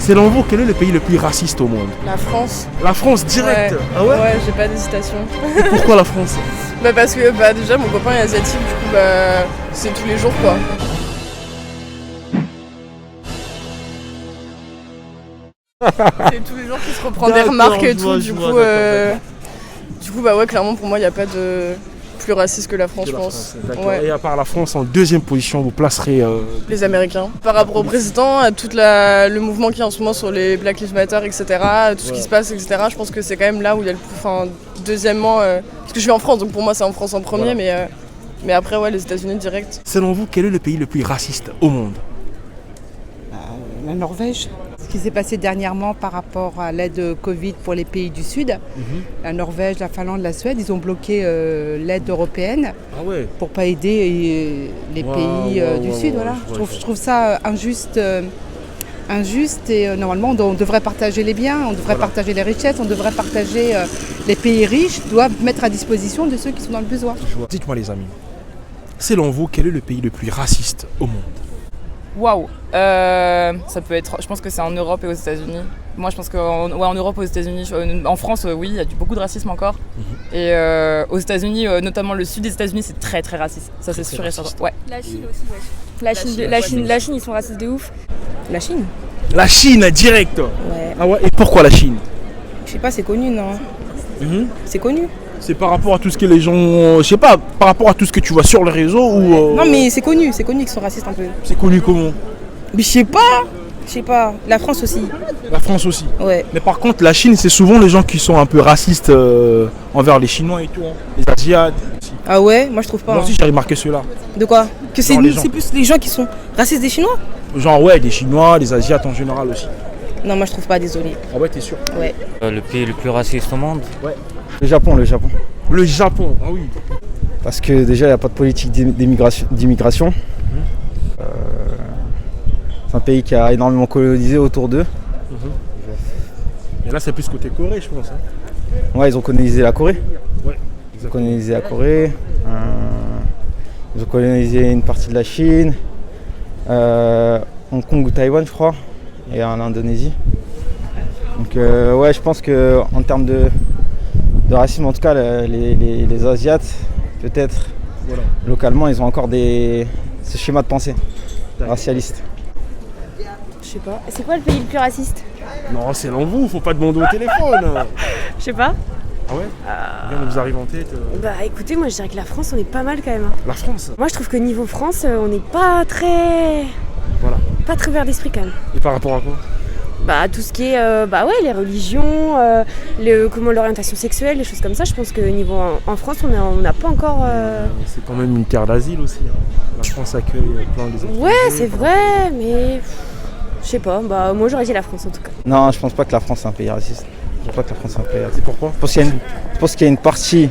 Selon vous, quel est le pays le plus raciste au monde? La France. La France, direct. Ouais. Ah ouais? Ouais, j'ai pas d'hésitation. Pourquoi la France? Parce que déjà mon copain est asiatique, du coup c'est tous les jours quoi. C'est tous les jours qu'il se reprend des remarques et tout, du coup ouais, clairement pour moi il n'y a pas de plus raciste que la France, je pense. Ouais. Et à part la France, en deuxième position, vous placerez les Américains. Par rapport au président, à tout le mouvement qu'il y a en ce moment sur les Black Lives Matter, etc., tout ce qui se passe, etc., je pense que c'est quand même là où il y a le plus... Enfin, deuxièmement, parce que je suis en France, donc pour moi c'est en France en premier, mais après, ouais, les États-Unis direct. Selon vous, quel est le pays le plus raciste au monde? La Norvège. Ce qui s'est passé dernièrement par rapport à l'aide Covid pour les pays du Sud, la Norvège, la Finlande, la Suède, ils ont bloqué l'aide européenne pour ne pas aider les pays du Sud. Voilà. Je trouve ça injuste et normalement on devrait partager les biens, on devrait partager les richesses, on devrait partager les pays riches, doivent mettre à disposition de ceux qui sont dans le besoin. Dites-moi les amis, selon vous, quel est le pays le plus raciste au monde? Waouh, ça peut être, je pense que c'est en Europe et aux États-Unis. Moi je pense qu'en Europe, aux États-Unis, en France, oui, il y a beaucoup de racisme encore. Et aux États-Unis, notamment le sud des États-Unis, c'est très très raciste. Ça c'est sûr et certain. Ouais. La Chine aussi, ouais. La Chine, ils sont racistes de ouf. La Chine? La Chine, direct. Ouais. Ah ouais, et pourquoi la Chine? Je sais pas, c'est connu, non? C'est connu. C'est par rapport à tout ce que les gens... Je sais pas, par rapport à tout ce que tu vois sur les réseaux ou... Non mais c'est connu qu'ils sont racistes un peu. C'est connu comment? Mais je sais pas. La France aussi. La France aussi? Ouais. Mais par contre, la Chine, c'est souvent les gens qui sont un peu racistes envers les Chinois et tout, hein. Les Asiates aussi. Ah ouais? Moi je trouve pas. Moi aussi j'ai remarqué cela. De quoi? Que c'est plus les gens qui sont racistes des Chinois? Genre ouais, des Chinois, des Asiates en général aussi. Non, moi je trouve pas, désolé. Ah ouais, t'es sûr? Ouais. Le pays le plus raciste au monde? Ouais. Le Japon. Le Japon, ah oui. Parce que déjà, il n'y a pas de politique d'immigration. C'est un pays qui a énormément colonisé autour d'eux. Et là, c'est plus côté Corée, je pense. Hein. Ouais, ils ont colonisé la Corée. Ouais, ils ont colonisé la Corée. Ils ont colonisé une partie de la Chine, Hong Kong ou Taïwan, je crois, et en Indonésie. Donc, ouais, je pense qu'en termes de racisme, en tout cas, les Asiates, peut-être, localement, ils ont encore ce schéma de pensée racialiste. Je sais pas. C'est quoi le pays le plus raciste? Non, c'est vous, faut pas demander au téléphone. Je sais pas. Ah ouais? Rien ne vous arrive en tête? Bah écoutez, moi je dirais que la France, on est pas mal quand même. La France? Moi je trouve que niveau France, on n'est pas très... Pas très ouvert d'esprit quand même. Et par rapport à quoi? Bah tout ce qui est les religions, comment l'orientation sexuelle, les choses comme ça, je pense que niveau en France on n'a pas encore... C'est quand même une terre d'asile aussi, hein. La France accueille plein des étrangers. Ouais, c'est vrai, mais je sais pas, moi j'aurais dit la France en tout cas. Non, je pense pas que la France est un pays raciste. Je pense pas que la France est un pays raciste. C'est pourquoi? Je pense qu'il y a une partie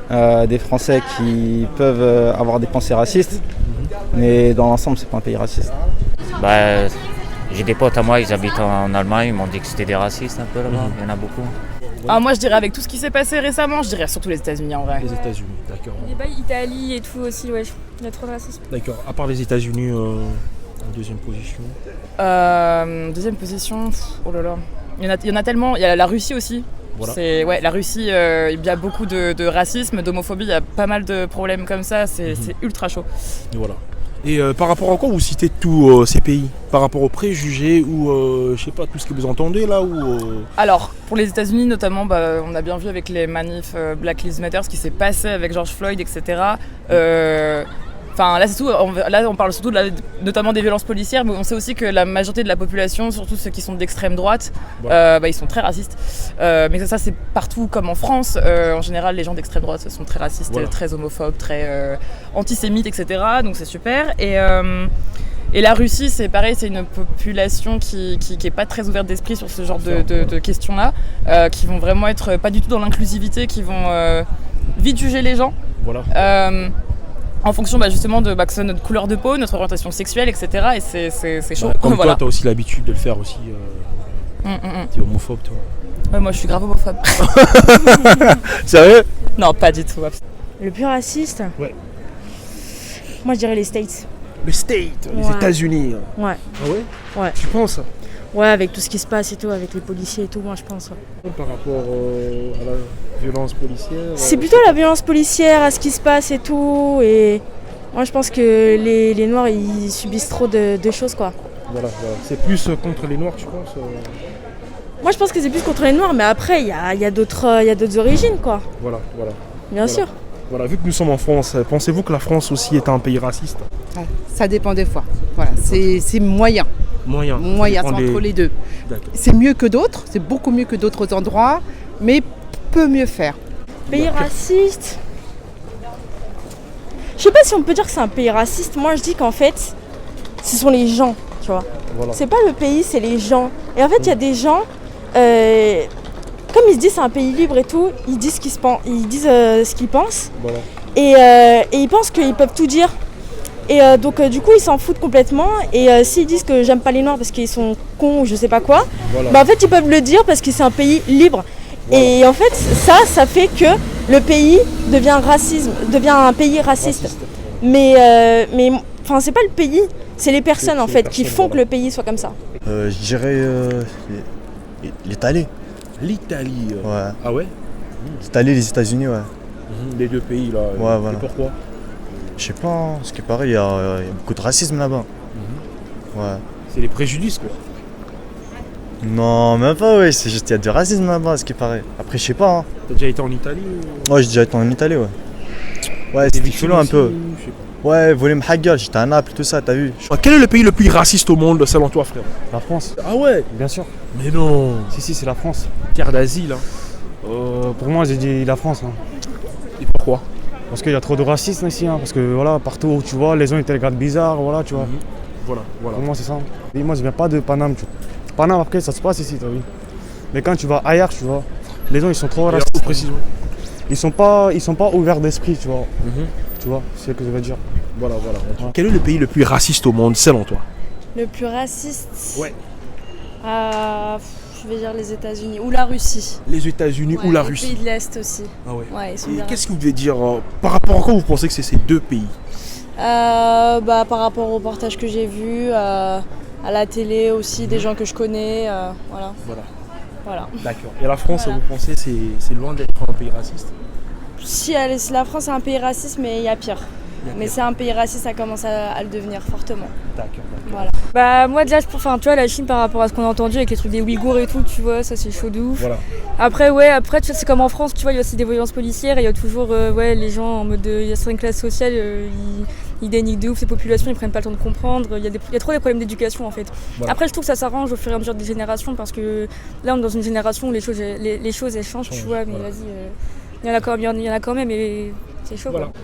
des Français qui peuvent avoir des pensées racistes, mais dans l'ensemble c'est pas un pays raciste. Bah, j'ai des potes à moi, ils habitent en Allemagne, ils m'ont dit que c'était des racistes un peu là-bas, il y en a beaucoup. Ah, moi je dirais avec tout ce qui s'est passé récemment, je dirais surtout les États-Unis en vrai. Les États-Unis, d'accord. Italie et tout aussi, ouais. Il y a trop de racisme. D'accord, à part les États-Unis, en deuxième position. Deuxième position, oh là là. Il y en a tellement, il y a la Russie aussi. Voilà. La Russie, il y a beaucoup de racisme, d'homophobie, il y a pas mal de problèmes comme ça, c'est ultra chaud. Et voilà. Et par rapport à quoi vous citez tous ces pays? Par rapport aux préjugés ou je sais pas, tout ce que vous entendez là ou Alors, pour les États-Unis notamment, on a bien vu avec les manifs Black Lives Matter ce qui s'est passé avec George Floyd, etc. Enfin, là, c'est tout. Là, on parle surtout notamment des violences policières, mais on sait aussi que la majorité de la population, surtout ceux qui sont d'extrême droite, ils sont très racistes. Mais ça, c'est partout, comme en France. En général, les gens d'extrême droite sont très racistes, très homophobes, très antisémites, etc. Donc c'est super. Et la Russie, c'est pareil, c'est une population qui est pas très ouverte d'esprit sur ce genre de questions-là, qui vont vraiment être pas du tout dans l'inclusivité, qui vont vite juger les gens. En fonction justement de que ce soit notre couleur de peau, notre orientation sexuelle, etc. Et c'est chaud. Comme toi, t'as aussi l'habitude de le faire aussi. T'es homophobe, toi? Ouais, moi je suis grave homophobe. Sérieux? Non, pas du tout. Le plus raciste? Ouais. Moi je dirais les States. Les States, les États-Unis. Ouais. Ah ouais? Ouais. Tu penses? Ouais, avec tout ce qui se passe et tout, avec les policiers et tout, moi je pense. Ouais. Par rapport à la violence policière C'est plutôt la violence policière, à ce qui se passe et tout. Et moi je pense que les Noirs ils subissent trop de choses quoi. Voilà. C'est plus contre les Noirs, tu penses Moi je pense que c'est plus contre les Noirs, mais après il y a d'autres origines quoi. Voilà. Bien sûr. Voilà, vu que nous sommes en France, pensez-vous que la France aussi est un pays raciste? Ça dépend des fois. Voilà, c'est moyen. Moyen, C'est entre les deux. D'accord. C'est mieux que d'autres, c'est beaucoup mieux que d'autres endroits, mais peut mieux faire. Pays raciste. Je sais pas si on peut dire que c'est un pays raciste. Moi je dis qu'en fait, ce sont les gens, tu vois. Voilà. C'est pas le pays, c'est les gens. Et en fait, il y a des gens, comme ils se disent c'est un pays libre et tout, ils disent ce qu'ils pensent. Voilà. Et ils pensent qu'ils peuvent tout dire. Et donc du coup ils s'en foutent complètement. Et s'ils disent que j'aime pas les Noirs parce qu'ils sont cons ou je sais pas quoi, bah en fait ils peuvent le dire parce que c'est un pays libre. Voilà. Et en fait ça fait que le pays devient un pays raciste. Mais enfin c'est pas le pays, c'est les personnes en fait qui font que le pays soit comme ça. Je dirais l'Italie. L'Italie Ouais. Ah ouais? L'Italie, les États-Unis, ouais. Les deux pays là. Ouais, voilà. Et pourquoi? Je sais pas, hein, ce qui paraît, il y a beaucoup de racisme là-bas. Ouais. C'est les préjudices quoi. Non, même pas, ouais, c'est juste qu'il y a du racisme là-bas, ce qui paraît. Après, je sais pas. Hein. T'as déjà été en Italie Ouais, j'ai déjà été en Italie, ouais. Ouais, c'était chelou un peu. Ouais, voler Mhagal, j'étais à Naples, tout ça, t'as vu? Quel est le pays le plus raciste au monde selon toi, frère? La France. Ah ouais? Bien sûr. Mais non. Si, c'est la France. Terre d'asile. Pour moi, j'ai dit la France. Hein. Et pourquoi? Parce qu'il y a trop de racisme ici. Hein. Parce que voilà, partout où tu vois, les gens ils te regardent bizarre, voilà, tu vois. Voilà. Pour moi, c'est ça. Et moi, je viens pas de Paname. Tu vois. Paname, après, ça se passe ici, t'as vu. Mais quand tu vas ailleurs, tu vois, les gens ils sont trop racistes. Précisément. Ils sont pas ouverts d'esprit, tu vois. Tu vois, c'est ce que je veux dire. Voilà. Quel est le pays le plus raciste au monde, selon toi? Le plus raciste? Ouais. Je vais dire les États-Unis ou la Russie. Les États-Unis ou la Russie? Les pays de l'Est aussi. Ah ouais. Ouais, ils sont Et bien qu'est-ce que vous devez dire par rapport à quoi vous pensez que c'est ces deux pays? Par rapport au reportage que j'ai vu, à la télé aussi, des gens que je connais, voilà. D'accord. Et la France, vous pensez c'est loin d'être un pays raciste? Si la France est un pays raciste, mais il y a pire. Mais c'est un pays raciste, ça commence à le devenir fortement. D'accord. Voilà. Bah moi déjà, tu vois la Chine par rapport à ce qu'on a entendu avec les trucs des Ouïghours et tout, tu vois, ça c'est chaud de ouf. Voilà. Après tu vois, c'est comme en France, tu vois, il y a aussi des violences policières et il y a toujours les gens en mode il y a certaines classes sociales, ils dénigrent de ouf ces populations, ils prennent pas le temps de comprendre, il y a trop des problèmes d'éducation en fait. Voilà. Après je trouve que ça s'arrange au fur et à mesure des générations parce que là on est dans une génération où les choses elles changent, tu vois, mais vas-y, il y en a quand même et c'est chaud. Voilà. Quoi.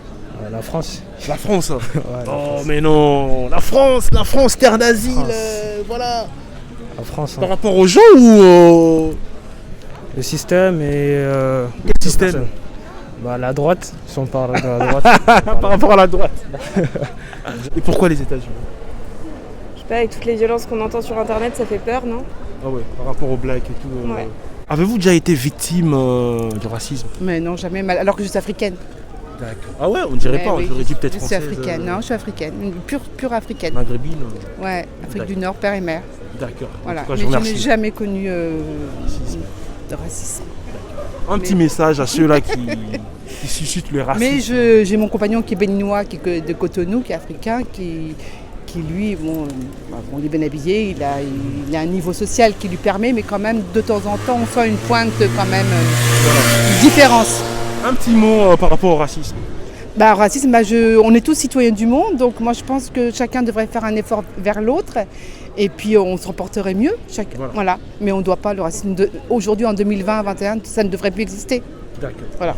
La France. La France. Ouais, oh mais non, la France, terre d'asile, voilà. La France. Par rapport aux gens ou le système et quel système? La droite, si on parle de la droite. Par rapport à la droite. Et pourquoi les États-Unis? Je sais pas, avec toutes les violences qu'on entend sur internet, ça fait peur, non? Ah ouais, par rapport aux blacks et tout. Ouais. Avez-vous déjà été victime de racisme? Mais non, jamais, alors que je suis africaine. D'accord. Ah ouais, on dirait pas, oui, j'aurais dit peut-être je suis française. africaine, non, je suis africaine, une pure africaine. Maghrébine. Ouais, Afrique du Nord, père et mère. D'accord. Voilà, En tout cas, mais je vous je remercie. n'ai jamais connu de racisme. Un petit message à ceux-là qui suscitent le racisme. Mais j'ai mon compagnon qui est béninois, qui est de Cotonou, qui est africain, qui lui, il est bien habillé, il a un niveau social qui lui permet, mais quand même, de temps en temps, on sent une pointe quand même, une différence. Un petit mot par rapport au racisme. Racisme, on est tous citoyens du monde, donc moi je pense que chacun devrait faire un effort vers l'autre et puis on se reporterait mieux. Voilà. Mais on ne doit pas, le racisme aujourd'hui en 2020-2021, ça ne devrait plus exister. D'accord. Voilà.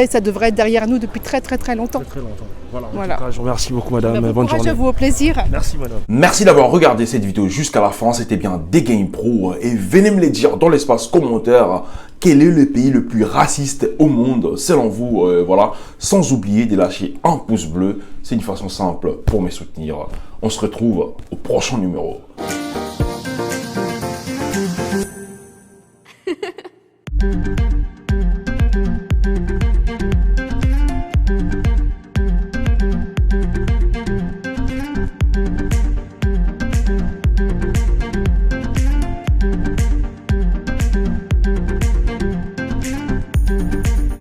Ça devrait être derrière nous depuis très longtemps. Très longtemps. Voilà. Voilà. En tout cas, je vous remercie beaucoup madame. Bon Bonne courage journée. à vous, au plaisir. Merci madame. Merci d'avoir regardé cette vidéo jusqu'à la fin, c'était bien des Game Pro et venez me le dire dans l'espace commentaire quel est le pays le plus raciste au monde selon vous, voilà, sans oublier de lâcher un pouce bleu, c'est une façon simple pour me soutenir. On se retrouve au prochain numéro.